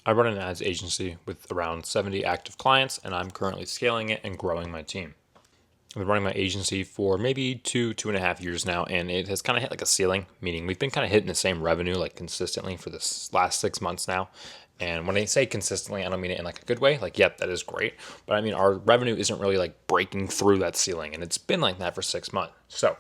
I run an ads agency with around 70 active clients, and I'm currently scaling it and growing my team. I've been running my agency for maybe 2.5 years now, and it has kind of hit like a ceiling, meaning we've been kind of hitting the same revenue like consistently for this last 6 months now. And when I say consistently, I don't mean it in like a good way. Like, yep, that is great. But I mean, our revenue isn't really like breaking through that ceiling, and it's been like that for 6 months. So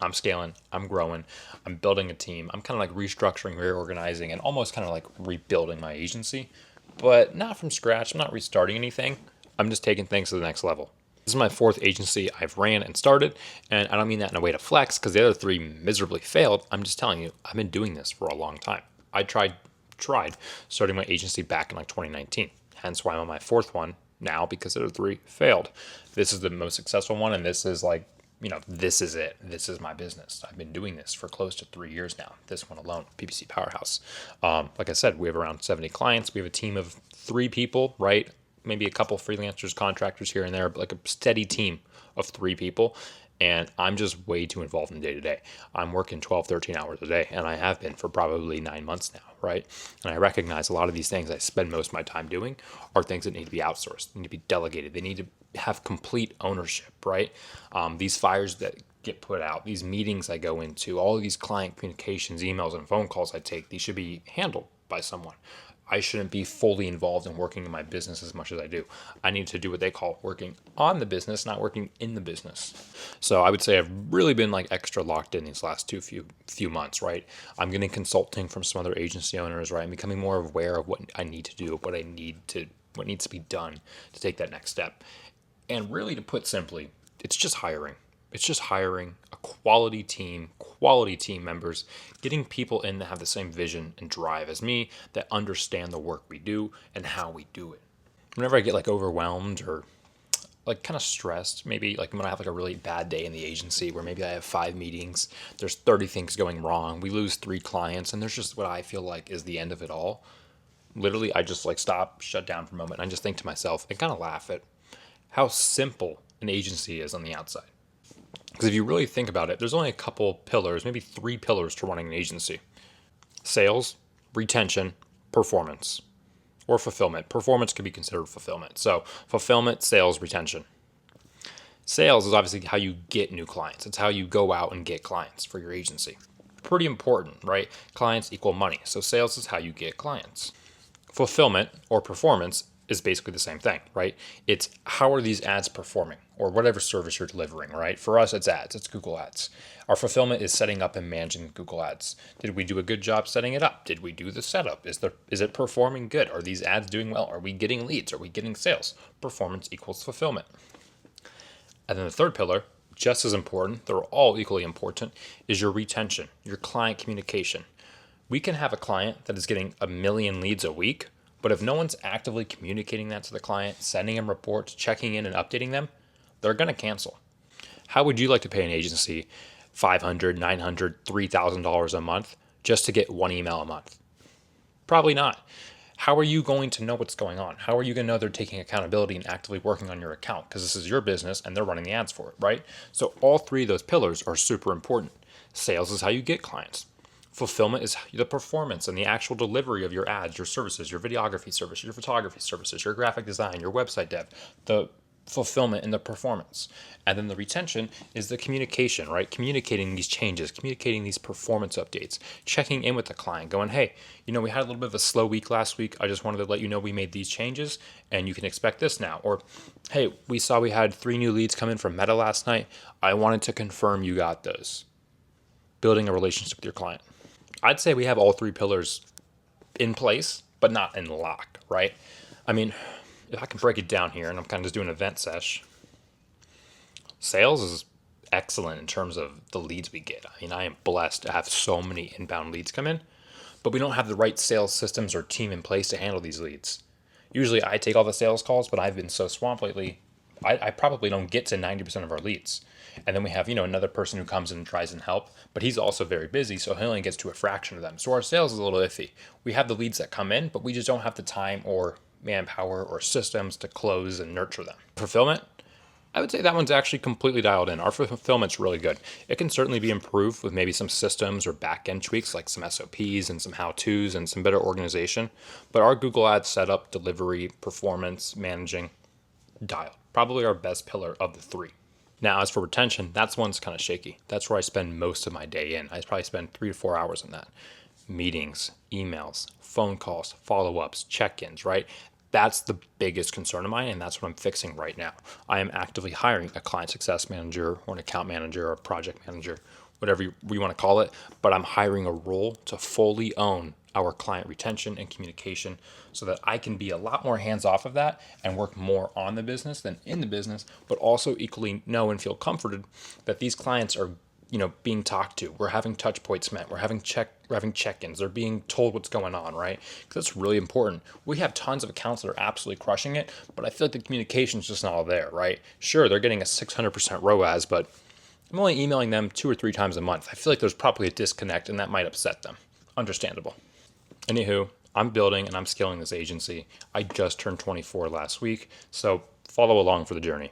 I'm scaling, I'm growing, I'm building a team. I'm kind of like restructuring, reorganizing, and almost kind of like rebuilding my agency, but not from scratch. I'm not restarting anything. I'm just taking things to the next level. This is my fourth agency I've ran and started, and I don't mean that in a way to flex because the other three miserably failed. I'm just telling you, I've been doing this for a long time. I tried starting my agency back in like 2019, hence why I'm on my fourth one now because the other three failed. This is the most successful one, and this is like, this is it. This is my business. I've been doing this for close to 3 years now. This one alone, PPC Powerhouse. Like I said, we have around 70 clients. We have a team of 3 people, right? Maybe a couple freelancers, contractors here and there, but like a steady team of 3 people. And I'm just way too involved in day to day. I'm working 12, 13 hours a day, and I have been for probably 9 months now, right? And I recognize a lot of these things I spend most of my time doing are things that need to be outsourced, need to be delegated. They need to have complete ownership, right? These fires that get put out, these meetings I go into, all of these client communications, emails, and phone calls I take, these should be handled by someone. I shouldn't be fully involved in working in my business as much as I do. I need to do what they call working on the business, not working in the business. So I would say I've really been like extra locked in these last few months, right? I'm getting consulting from some other agency owners, right? I'm becoming more aware of what I need to do, what needs to be done to take that next step. And really, to put simply, it's just hiring. It's just hiring a quality team members, getting people in that have the same vision and drive as me, that understand the work we do and how we do it. Whenever I get like overwhelmed or like kind of stressed, maybe like when I have like a really bad day in the agency where maybe I have 5 meetings, there's 30 things going wrong, we lose 3 clients, and there's just what I feel like is the end of it all. Literally, I just like stop, shut down for a moment, and I just think to myself and kind of laugh at how simple an agency is on the outside. Because if you really think about it, there's only a couple pillars, maybe 3 pillars to running an agency: sales, retention, performance, or fulfillment. Performance could be considered fulfillment. So fulfillment, sales, retention. Sales is obviously how you get new clients. It's how you go out and get clients for your agency. Pretty important, right? Clients equal money. So sales is how you get clients. Fulfillment or performance is basically the same thing, right? It's how are these ads performing, or whatever service you're delivering, right? For us, it's ads, it's Google Ads. Our fulfillment is setting up and managing Google Ads. Did we do a good job setting it up? Did we do the setup? Is it performing good? Are these ads doing well? Are we getting leads? Are we getting sales? Performance equals fulfillment. And then the third pillar, just as important, they're all equally important, is your retention, your client communication. We can have a client that is getting 1 million leads a week, but if no one's actively communicating that to the client, sending them reports, checking in and updating them, they're going to cancel. How would you like to pay an agency $500, $900, $3,000 a month just to get 1 email a month? Probably not. How are you going to know what's going on? How are you going to know they're taking accountability and actively working on your account? Because this is your business and they're running the ads for it, right? So all 3 of those pillars are super important. Sales is how you get clients. Fulfillment is the performance and the actual delivery of your ads, your services, your videography services, your photography services, your graphic design, your website dev, the fulfillment and the performance. And then the retention is the communication, right? Communicating these changes, communicating these performance updates, checking in with the client, going, hey, we had a little bit of a slow week last week. I just wanted to let you know we made these changes and you can expect this now. Or, hey, we saw we had 3 new leads come in from Meta last night. I wanted to confirm you got those. Building a relationship with your client. I'd say we have all 3 pillars in place, but not in lock, right? I mean, if I can break it down here, and I'm kind of just doing an event sesh, sales is excellent in terms of the leads we get. I mean, I am blessed to have so many inbound leads come in, but we don't have the right sales systems or team in place to handle these leads. Usually I take all the sales calls, but I've been so swamped lately, I probably don't get to 90% of our leads. And then we have, another person who comes in and tries and help, but he's also very busy, so he only gets to a fraction of them. So our sales is a little iffy. We have the leads that come in, but we just don't have the time or manpower or systems to close and nurture them. Fulfillment, I would say that one's actually completely dialed in. Our fulfillment's really good. It can certainly be improved with maybe some systems or back-end tweaks like some SOPs and some how-tos and some better organization. But our Google Ads setup, delivery, performance, managing, dialed. Probably our best pillar of the three. Now, as for retention, that's one's kind of shaky. That's where I spend most of my day in. I probably spend 3 to 4 hours in that. Meetings, emails, phone calls, follow-ups, check-ins, right? That's the biggest concern of mine, and that's what I'm fixing right now. I am actively hiring a client success manager or an account manager or a project manager, whatever we want to call it, but I'm hiring a role to fully own our client retention and communication so that I can be a lot more hands off of that and work more on the business than in the business, but also equally know and feel comforted that these clients are being talked to. We're having touch points met. We're having check-ins. They're being told what's going on, right? Because that's really important. We have tons of accounts that are absolutely crushing it, but I feel like the communication's just not all there, right? Sure, they're getting a 600% ROAS, but I'm only emailing them 2 or 3 times a month. I feel like there's probably a disconnect, and that might upset them. Understandable. Anywho, I'm building and I'm scaling this agency. I just turned 24 last week, so follow along for the journey.